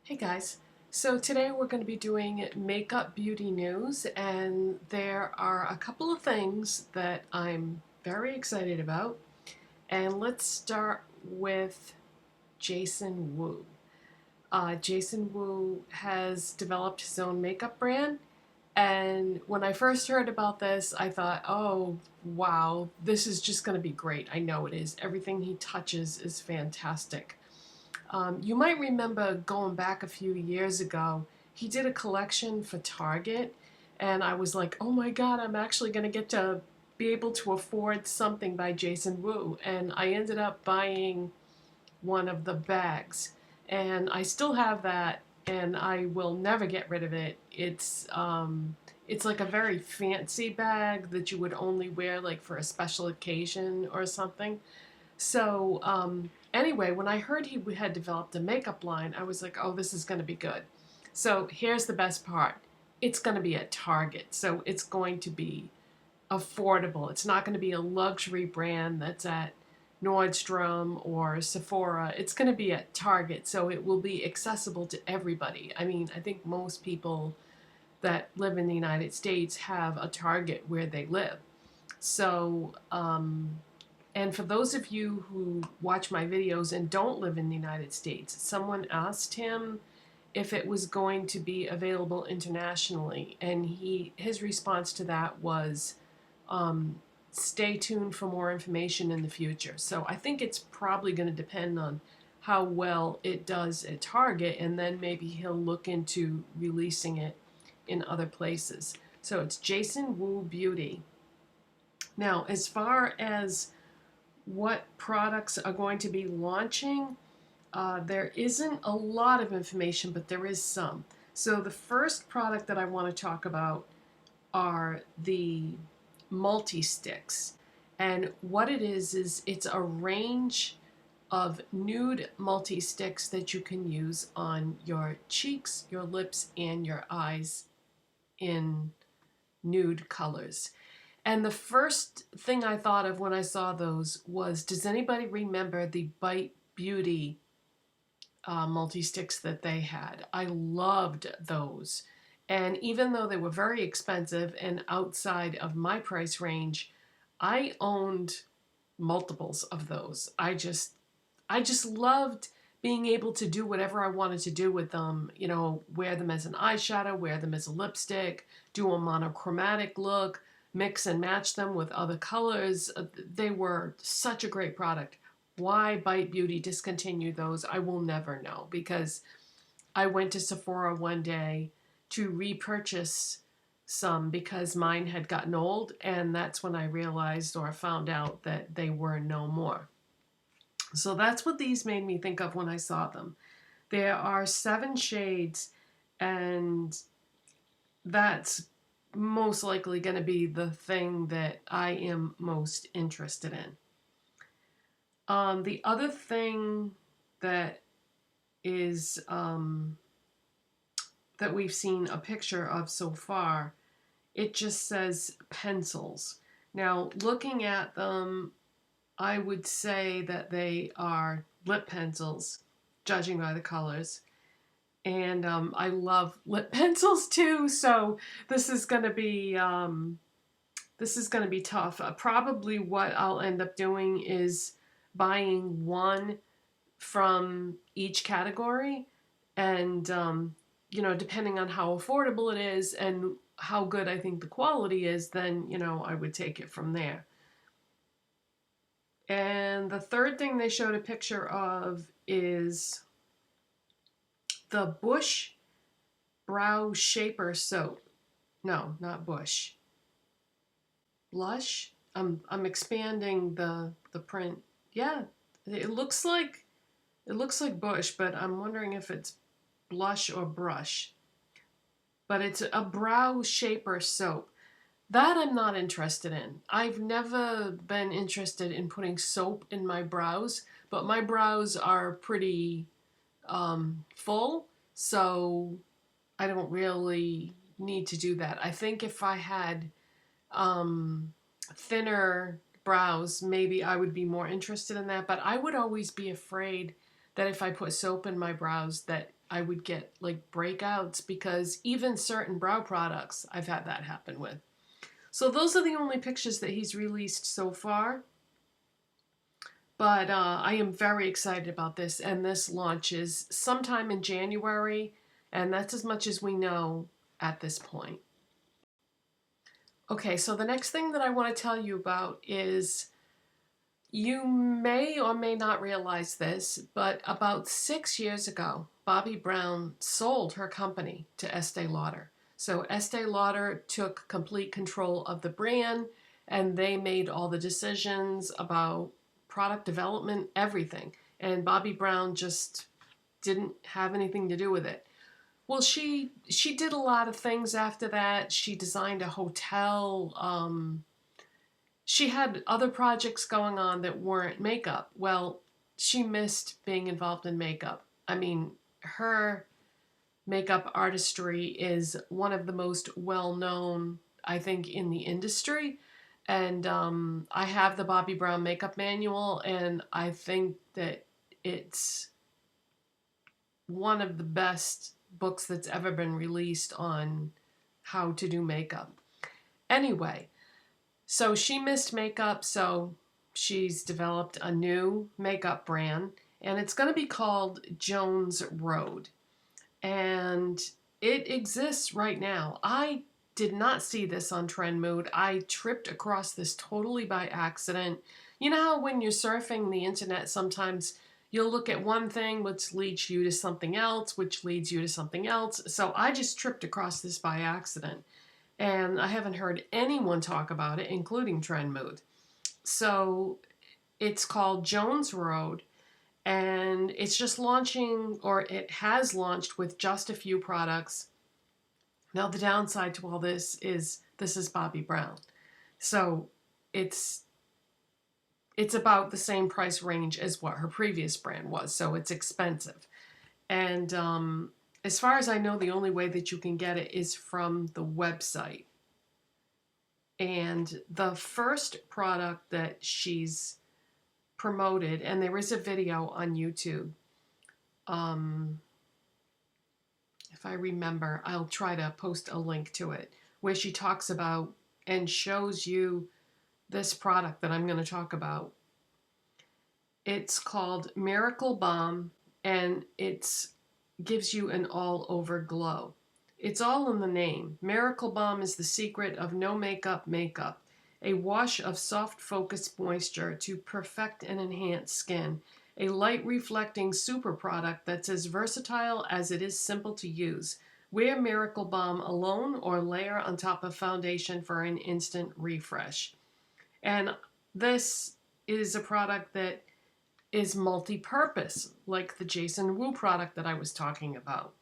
Hey guys, so today we're going to be doing makeup beauty news, and there are a couple of things that I'm very excited about. And let's start with Jason Wu. Jason Wu has developed his own makeup brand, and when I first heard about this, I thought, oh wow, this is just going to be great. I know it is. Everything he touches is fantastic. You might remember going back a few years ago, he did a collection for Target, and I was like, oh my god, I'm actually going to get to be able to afford something by Jason Wu. And I ended up buying one of the bags, and I still have that, and I will never get rid of it. It's like a very fancy bag that you would only wear like for a special occasion or something. So, anyway, when I heard he had developed a makeup line, I was like, oh, this is going to be good. So, here's the best part, it's going to be at Target. So, it's going to be affordable. It's not going to be a luxury brand that's at Nordstrom or Sephora. It's going to be at Target. So, it will be accessible to everybody. I mean, I think most people that live in the United States have a Target where they live. So, and for those of you who watch my videos and don't live in the United States, someone asked him if it was going to be available internationally, and his response to that was, stay tuned for more information in the future. So I think it's probably going to depend on how well it does at Target, and then maybe he'll look into releasing it in other places. So it's Jason Wu Beauty. Now, as far as what products are going to be launching, there isn't a lot of information, but there is some. So the first product that I want to talk about are the multi-sticks. And what it is it's a range of nude multi-sticks that you can use on your cheeks, your lips, and your eyes in nude colors. And the first thing I thought of when I saw those was, does anybody remember the Bite Beauty multi-sticks that they had? I loved those. And even though they were very expensive and outside of my price range, I owned multiples of those. I just loved being able to do whatever I wanted to do with them. You know, wear them as an eyeshadow, wear them as a lipstick, do a monochromatic look, mix and match them with other colors. They were such a great product. Why Bite Beauty discontinued those, I will never know, because I went to Sephora one day to repurchase some because mine had gotten old, and that's when I realized or found out that they were no more. So that's what these made me think of when I saw them. There are 7 shades, and that's most likely going to be the thing that I am most interested in. The other thing that is that we've seen a picture of so far, it just says pencils. Now, looking at them, I would say that they are lip pencils, judging by the colors. And I love lip pencils too, so this is going to be tough. Probably what I'll end up doing is buying one from each category, and you know, depending on how affordable it is and how good I think the quality is, then you know, I would take it from there. And the third thing they showed a picture of is the Bush Brow Shaper Soap. No, not Bush. Lush. I'm expanding the print. Yeah, it looks like Bush, but I'm wondering if it's blush or brush. But it's a brow shaper soap. That I'm not interested in. I've never been interested in putting soap in my brows, but my brows are pretty full, so I don't really need to do that. I think if I had thinner brows, maybe I would be more interested in that, but I would always be afraid that if I put soap in my brows that I would get like breakouts, because even certain brow products I've had that happen with. So those are the only pictures that he's released so far. But I am very excited about this, and this launches sometime in January, and that's as much as we know at this point. Okay, so the next thing that I want to tell you about is, you may or may not realize this, but about 6 years ago, Bobbi Brown sold her company to Estee Lauder. So Estee Lauder took complete control of the brand, and they made all the decisions about product development, everything. And Bobbi Brown just didn't have anything to do with it. Well, she did a lot of things after that. She designed a hotel. She had other projects going on that weren't makeup. Well, she missed being involved in makeup. I mean, her makeup artistry is one of the most well-known, I think, in the industry. And I have the Bobbi Brown makeup manual, and I think that it's one of the best books that's ever been released on how to do makeup. Anyway, so she missed makeup, so she's developed a new makeup brand, and it's going to be called Jones Road. And it exists right now. I did not see this on Trend Mood. I tripped across this totally by accident. You know how when you're surfing the internet, sometimes you'll look at one thing which leads you to something else, which leads you to something else. So I just tripped across this by accident. And I haven't heard anyone talk about it, including Trend Mood. So it's called Jones Road, and it's just launching, or it has launched with just a few products. Now the downside to all this is Bobbi Brown. So it's about the same price range as what her previous brand was, so it's expensive. And as far as I know, the only way that you can get it is from the website. And the first product that she's promoted, and there is a video on YouTube. If I remember, I'll try to post a link to it, where she talks about and shows you this product that I'm going to talk about. It's called Miracle Balm, and it gives you an all-over glow. It's all in the name. Miracle Balm is the secret of no makeup makeup. A wash of soft focused moisture to perfect and enhance skin. A light reflecting super product that's as versatile as it is simple to use. Wear Miracle Balm alone or layer on top of foundation for an instant refresh. And this is a product that is multi-purpose, like the Jason Wu product that I was talking about.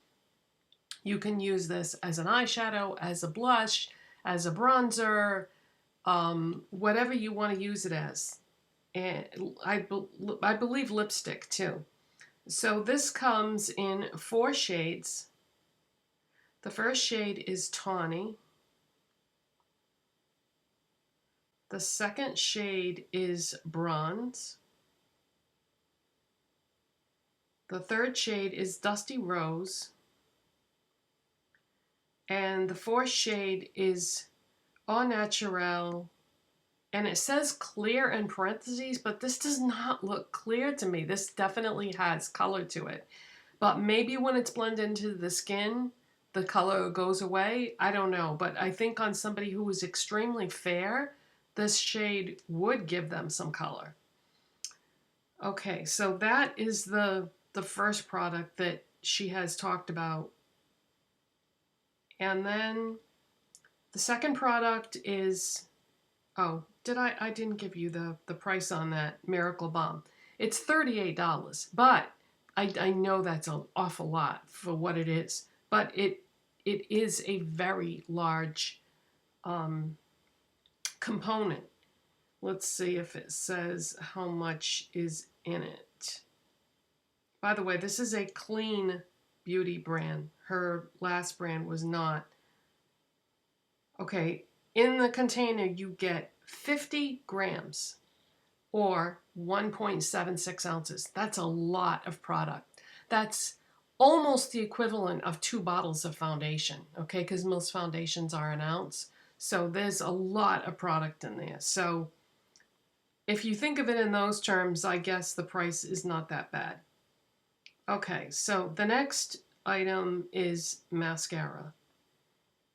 You can use this as an eyeshadow, as a blush, as a bronzer, whatever you want to use it as. And I believe lipstick too. So this comes in 4 shades. The first shade is Tawny. The second shade is Bronze. The third shade is Dusty Rose. And the fourth shade is Au Naturel. And it says clear in parentheses, but this does not look clear to me. This definitely has color to it. But maybe when it's blended into the skin, the color goes away. I don't know. But I think on somebody who is extremely fair, this shade would give them some color. Okay, so that is the first product that she has talked about. And then the second product is, oh, I didn't give you the price on that Miracle Balm. It's $38, but I know that's an awful lot for what it is. But it is a very large component. Let's see if it says how much is in it. By the way, this is a clean beauty brand. Her last brand was not. Okay, in the container you get 50 grams. or 1.76 ounces. That's a lot of product. That's almost the equivalent of 2 bottles of foundation, okay? Because most foundations are an ounce. So there's a lot of product in there. So if you think of it in those terms, I guess the price is not that bad. Okay, so the next item is mascara.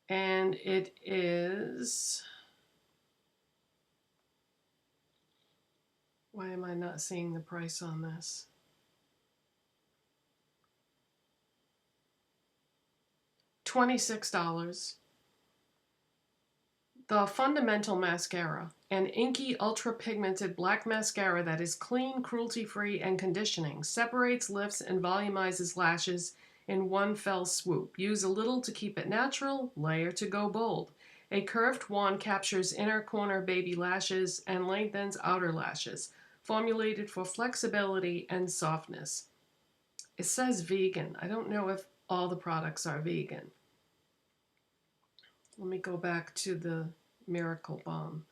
And it is... Why am I not seeing the price on this? $26. The Fundamental Mascara, an inky ultra-pigmented black mascara that is clean, cruelty-free, and conditioning, separates, lifts, and volumizes lashes in one fell swoop. Use a little to keep it natural, layer to go bold. A curved wand captures inner corner baby lashes and lengthens outer lashes, formulated for flexibility and softness. It says vegan. I don't know if all the products are vegan. Let me go back to the Miracle Balm.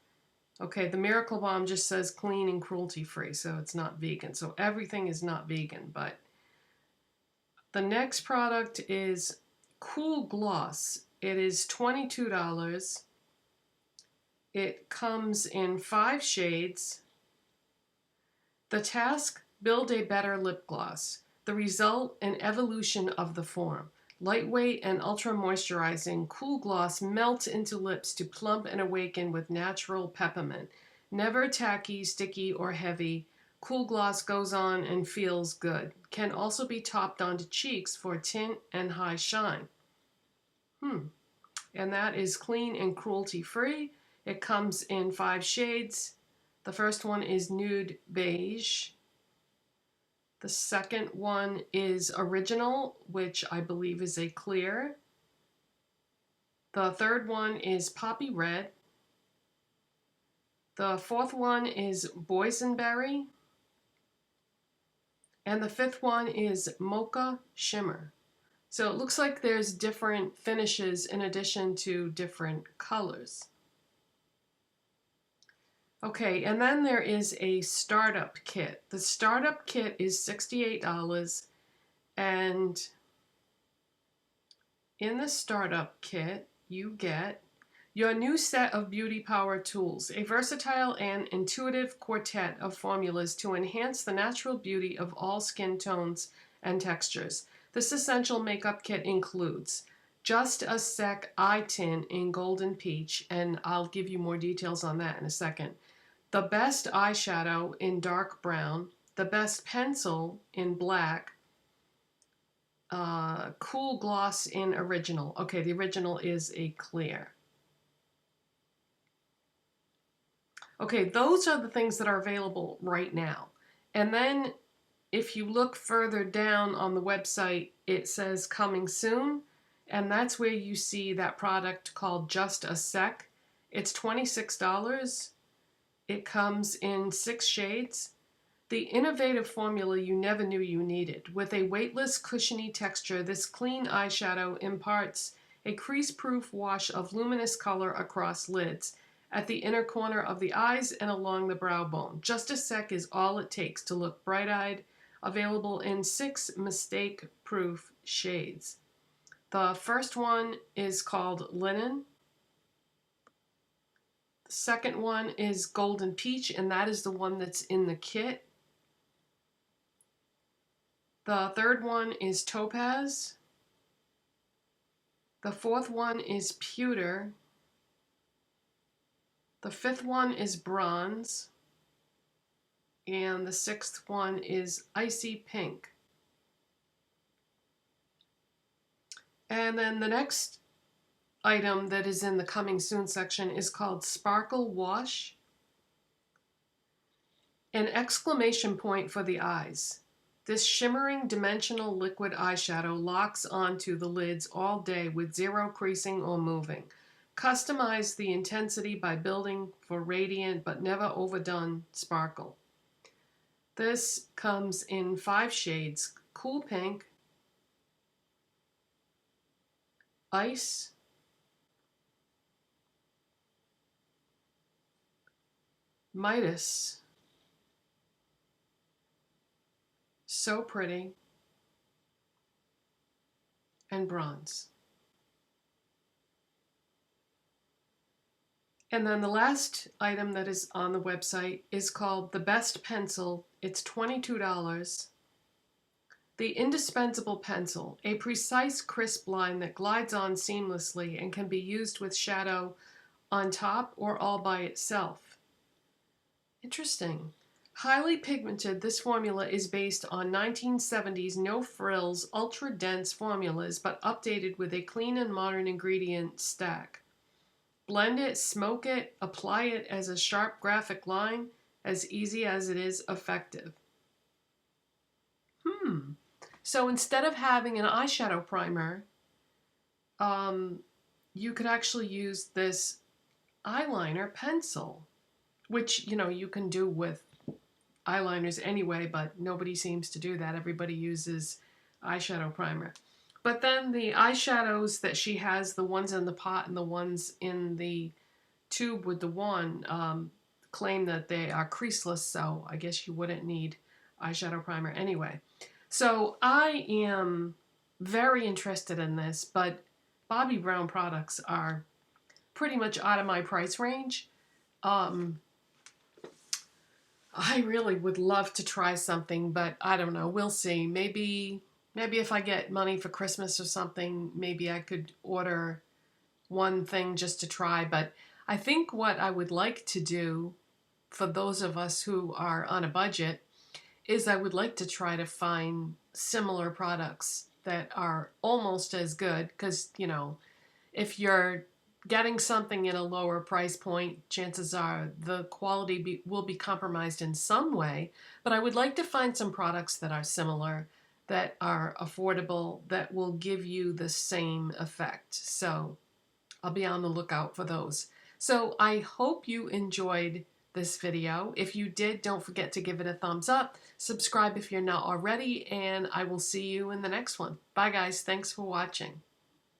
Okay, the Miracle Balm just says clean and cruelty-free, so it's not vegan. So everything is not vegan, but the next product is Cool Gloss. It is $22. It comes in 5 shades. The task, build a better lip gloss. The result, an evolution of the form. Lightweight and ultra moisturizing, Cool Gloss melts into lips to plump and awaken with natural peppermint. Never tacky, sticky, or heavy, Cool Gloss goes on and feels good. Can also be topped onto cheeks for tint and high shine. And that is clean and cruelty free. It comes in 5 shades. The first one is Nude Beige. The second one is Original, which I believe is a clear. The third one is Poppy Red. The fourth one is Boysenberry. And the fifth one is Mocha Shimmer. So it looks like there's different finishes in addition to different colors. Okay, and then there is a startup kit. The startup kit is $68, and in the startup kit you get your new set of beauty power tools, a versatile and intuitive quartet of formulas to enhance the natural beauty of all skin tones and textures. This essential makeup kit includes Just a Sec Eye Tint in Golden Peach, and I'll give you more details on that in a second. The Best Eyeshadow in Dark Brown, the Best Pencil in Black, Cool Gloss in Original. Okay, the Original is a clear. Okay, those are the things that are available right now. And then if you look further down on the website, it says coming soon, and that's where you see that product called Just a Sec. It's $26. It comes in 6 shades. The innovative formula you never knew you needed. With a weightless, cushiony texture, this clean eyeshadow imparts a crease-proof wash of luminous color across lids, at the inner corner of the eyes and along the brow bone. Just a Sec is all it takes to look bright-eyed. Available in 6 mistake-proof shades. The first one is called Linen. The second one is Golden Peach, and that is the one that's in the kit. The third one is Topaz. The fourth one is Pewter. The fifth one is Bronze. And the sixth one is Icy Pink. And then the next item that is in the coming soon section is called Sparkle Wash. An exclamation point for the eyes. This shimmering dimensional liquid eyeshadow locks onto the lids all day with zero creasing or moving. Customize the intensity by building for radiant but never overdone sparkle. This comes in 5 shades: Cool Pink, Ice, Midas, So pretty. And bronze. And then the last item that is on the website is called the Best Pencil. It's $22. The Indispensable Pencil, a precise, crisp line that glides on seamlessly and can be used with shadow on top or all by itself. Interesting. Highly pigmented, this formula is based on 1970s no-frills, ultra-dense formulas, but updated with a clean and modern ingredient stack. Blend it, smoke it, apply it as a sharp graphic line, as easy as it is effective. So instead of having an eyeshadow primer, you could actually use this eyeliner pencil, which, you know, you can do with eyeliners anyway, but nobody seems to do that. Everybody uses eyeshadow primer. But then the eyeshadows that she has, the ones in the pot and the ones in the tube with the wand, claim that they are creaseless, so I guess you wouldn't need eyeshadow primer anyway. So I am very interested in this, but Bobbi Brown products are pretty much out of my price range. I really would love to try something, but I don't know. We'll see. Maybe if I get money for Christmas or something, maybe I could order one thing just to try. But I think what I would like to do for those of us who are on a budget is I would like to try to find similar products that are almost as good, because, you know, if you're getting something in a lower price point, chances are the quality will be compromised in some way. But I would like to find some products that are similar, that are affordable, that will give you the same effect. So I'll be on the lookout for those. So I hope you enjoyed this video. If you did, don't forget to give it a thumbs up. Subscribe if you're not already, and I will see you in the next one. Bye guys, thanks for watching.